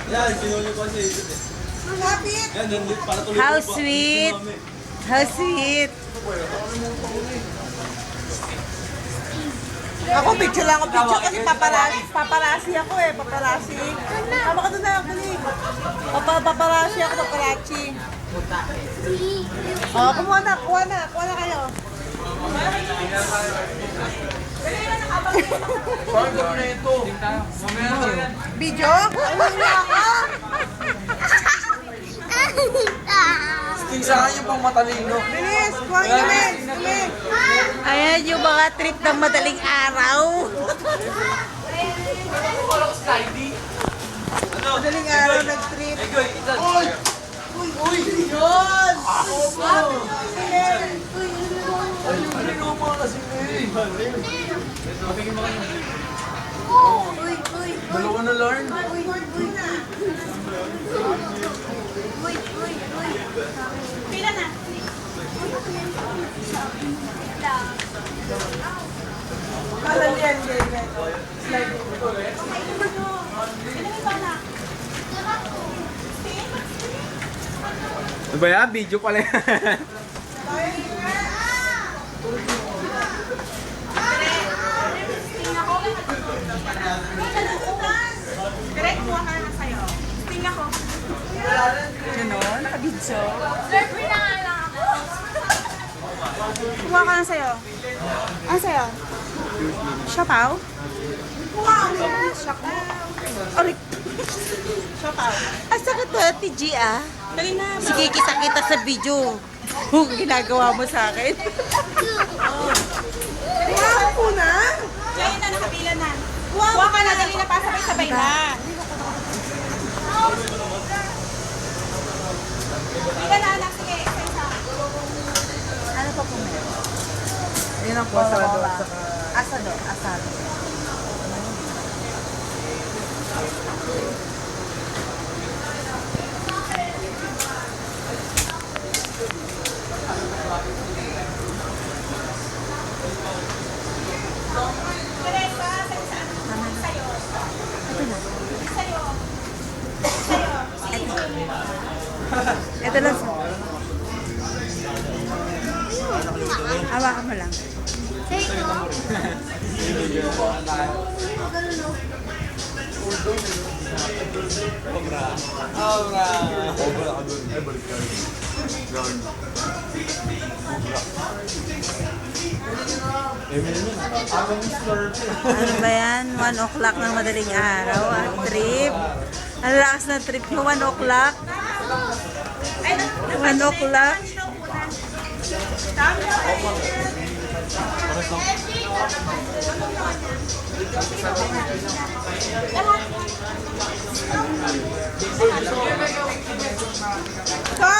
Yan, sinuli ko siya isip eh. Yan, para tuloy How ko pa. sweet. How sweet. Ako, picture lang ako, picture kasi paparazzi ako eh, paparazzi. Tama ka doon na, dali. Paparazzi ako, paparazzi. Oh, kuha na kayo. Parang gawin na ito. Video? Ayun na ako. Sting sa akin yung pang matalino. Bilis, kuha nyo namin. Ayan yung mga trip ng madaling araw. Madaling araw nag-trip. Uy, yun! Dalawa na learn. Pila na. Kala niyan, ganyan. Slide. Ano ba yan? Video pala yan. Direct kuha ka na sa'yo. Sting ako. Ganon, nakabidso. Surfer na nga lang ako. Kuha ka na sa'yo. Ano sa'yo? Siopaw? Aray. Siopaw. Asa ka to, Ate G, ah? Dali na. Sige, kita-kita sa video. Kung ginagawa mo sa akin. Kuha ko na. Diyan na, nakapila na. Kuha ka na, dali na pa, sabay-sabay na. Pila na, anak. Sige, isa-isa. Ano pa po meron? Yun ang asado at saka... Asado. Teresa, isa-isa. Sa'yo. Sa'yo. Sa'yo. Ito lang. Hawakan mo lang. Ano ba yan? 1 o'clock ng madaling araw. Ang trip. Ang lakas na trip mo. 1 o'clock. 1 o'clock. Go!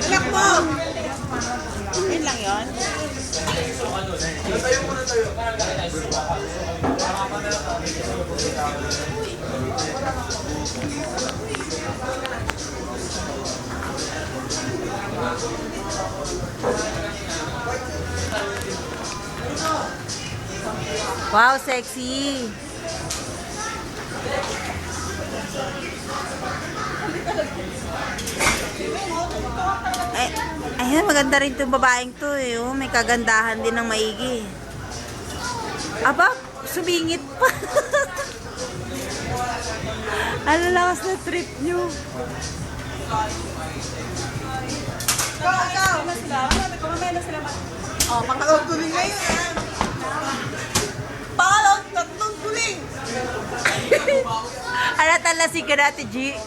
Anak mo! Yun lang yun? Wow, sexy. Ay, maganda rin itong babaeng to eh. Oh. May kagandahan din ng maigi. Aba, sumingit pa. Ano lakas na trip nyo. Go! Ano sila? Mamaya na sila. Oh, pangalawang tuling ngayon ah. Pangalawang tatlong tuling. Alata lasing ka natin, G.